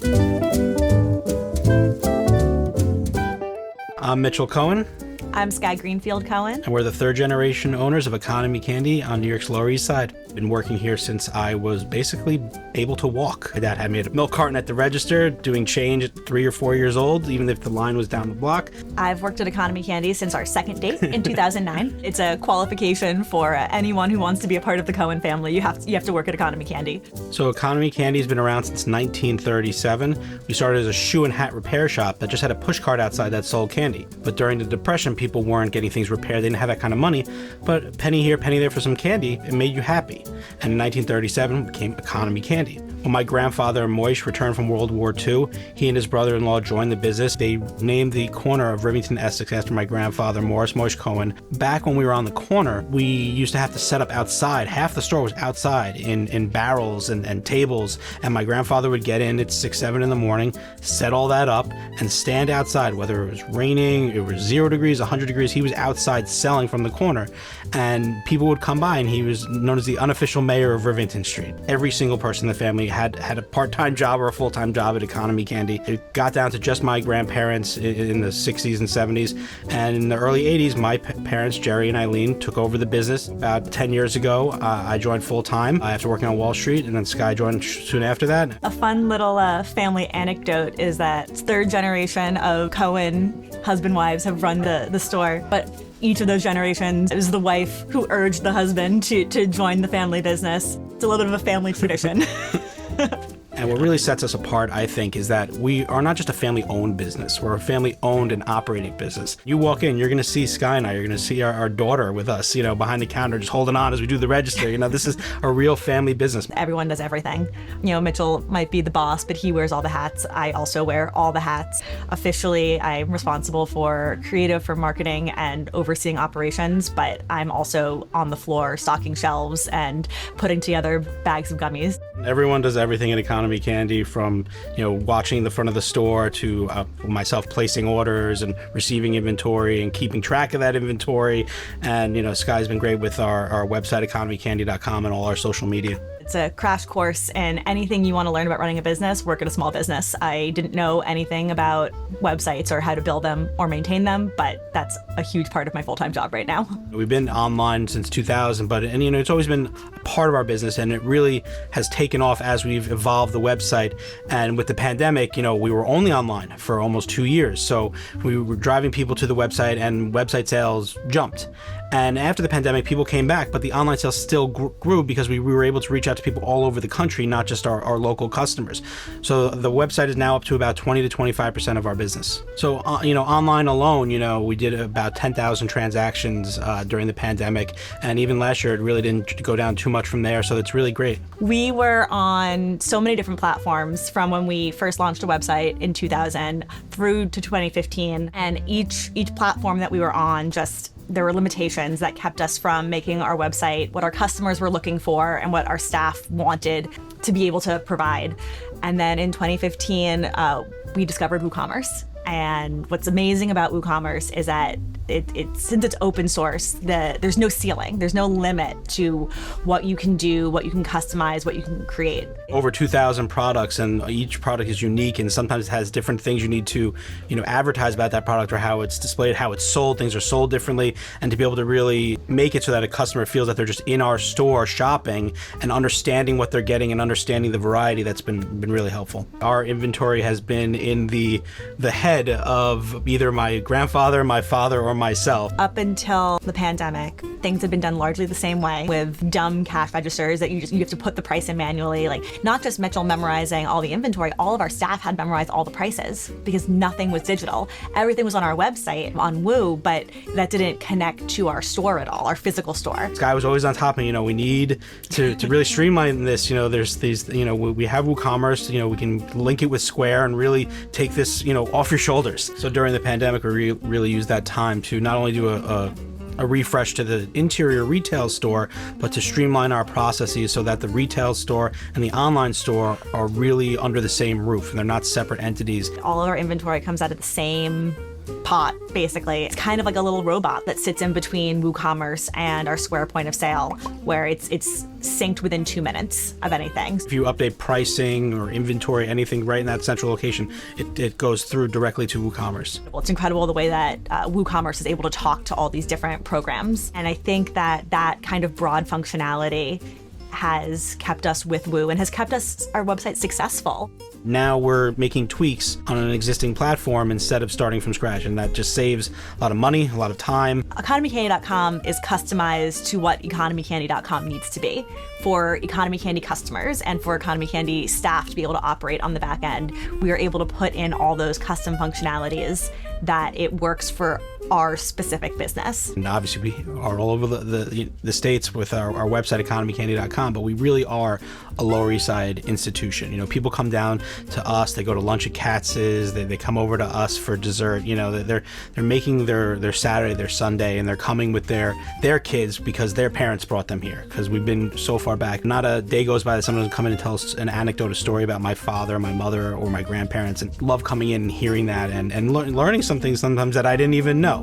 I'm Mitchell Cohen. I'm Skye Greenfield Cohen. And we're the third generation owners of Economy Candy on New York's Lower East Side. Been working here since I was basically able to walk. My dad had me at a milk carton at the register, doing change at 3 or 4 years old, even if the line was down the block. I've worked at Economy Candy since our second date in 2009. It's a qualification for anyone who wants to be a part of the Cohen family. You have to work at Economy Candy. So Economy Candy has been around since 1937. We started as a shoe and hat repair shop that just had a pushcart outside that sold candy. But during the Depression, people weren't getting things repaired. They didn't have that kind of money. But penny here, penny there for some candy, it made you happy. And in 1937, it became Economy Candy. When my grandfather, Moish, returned from World War II, he and his brother-in-law joined the business. They named the corner of Rivington, Essex after my grandfather, Moish Cohen. Back when we were on the corner, we used to have to set up outside. Half the store was outside in barrels and tables. And my grandfather would get in at 6, 7 in the morning, set all that up, and stand outside. Whether it was raining, it was 0 degrees, 100 degrees, he was outside selling from the corner. And people would come by, and he was known as the unofficial mayor of Rivington Street. Every single person in the family had a part-time job or a full-time job at Economy Candy. It got down to just my grandparents in the 60s and 70s. And in the early 80s, my parents, Jerry and Eileen, took over the business. About 10 years ago, I joined full-time after working on Wall Street, and then Skye joined soon after that. A fun little family anecdote is that third generation of Cohen husband-wives have run the store, but each of those generations, it was the wife who urged the husband to join the family business. It's a little bit of a family tradition. And what really sets us apart, I think, is that we are not just a family-owned business. We're a family-owned and operating business. You walk in, you're going to see Skye and I. You're going to see our daughter with us, behind the counter, just holding on as we do the register. This is a real family business. Everyone does everything. Mitchell might be the boss, but he wears all the hats. I also wear all the hats. Officially, I'm responsible for creative, for marketing, and overseeing operations, but I'm also on the floor stocking shelves and putting together bags of gummies. Everyone does everything at Economy Candy, from watching the front of the store to myself placing orders and receiving inventory and keeping track of that inventory. And Skye's been great with our website, economycandy.com, and all our social media. It's a crash course in anything you want to learn about running a business. Work at a small business. I didn't know anything about websites or how to build them or maintain them, but that's a huge part of my full-time job right now. We've been online since 2000, but it's always been a part of our business, and it really has taken off as we've evolved the website. And with the pandemic, we were only online for almost 2 years. So we were driving people to the website, and website sales jumped. And after the pandemic, people came back, but the online sales still grew because we were able to reach out to people all over the country, not just our local customers. So the website is now up to about 20 to 25% of our business. So, online alone, we did about 10,000 transactions during the pandemic. And even last year, it really didn't go down too much from there. So it's really great. We were on so many different platforms from when we first launched a website in 2000 through to 2015. And each platform that we were on, there were limitations that kept us from making our website what our customers were looking for and what our staff wanted to be able to provide. And then in 2015, we discovered WooCommerce. And what's amazing about WooCommerce is that since it's open source, there's no ceiling, there's no limit to what you can do, what you can customize, what you can create. Over 2,000 products, and each product is unique, and sometimes it has different things you need to, advertise about that product, or how it's displayed, how it's sold. Things are sold differently, and to be able to really make it so that a customer feels that they're just in our store shopping and understanding what they're getting and understanding the variety, that's been really helpful. Our inventory has been in the head of either my grandfather, my father, or myself. Up until the pandemic, things had been done largely the same way, with dumb cash registers that you have to put the price in manually. Like, not just Mitchell memorizing all the inventory, all of our staff had memorized all the prices because nothing was digital. Everything was on our website on Woo, but that didn't connect to our store at all, our physical store. Skye was always on top of, we need to really streamline this. There's these, we have WooCommerce, we can link it with Square and really take this, off your shoulders. So during the pandemic, we really used that time to not only do a refresh to the interior retail store, but to streamline our processes so that the retail store and the online store are really under the same roof and they're not separate entities. All of our inventory comes out of the same pot, basically. It's kind of like a little robot that sits in between WooCommerce and our Square point of sale, where it's synced within 2 minutes of anything. If you update pricing or inventory, anything right in that central location, it goes through directly to WooCommerce. Well, it's incredible the way that WooCommerce is able to talk to all these different programs. And I think that that kind of broad functionality has kept us with Woo and has kept our website successful. Now we're making tweaks on an existing platform instead of starting from scratch, and that just saves a lot of money, a lot of time. EconomyCandy.com is customized to what EconomyCandy.com needs to be for Economy Candy customers and for Economy Candy staff to be able to operate on the back end. We are able to put in all those custom functionalities that it works for our specific business. And obviously we are all over the states with our website, economycandy.com, but we really are a Lower East Side institution. You know, people come down to us, they go to lunch at Katz's, they come over to us for dessert. You know, they're making their Saturday, their Sunday, and they're coming with their kids because their parents brought them here, because we've been so far back. Not a day goes by that someone doesn't come in and tell us an anecdote, a story about my father, my mother, or my grandparents, and love coming in and hearing that and learning some things sometimes that I didn't even know.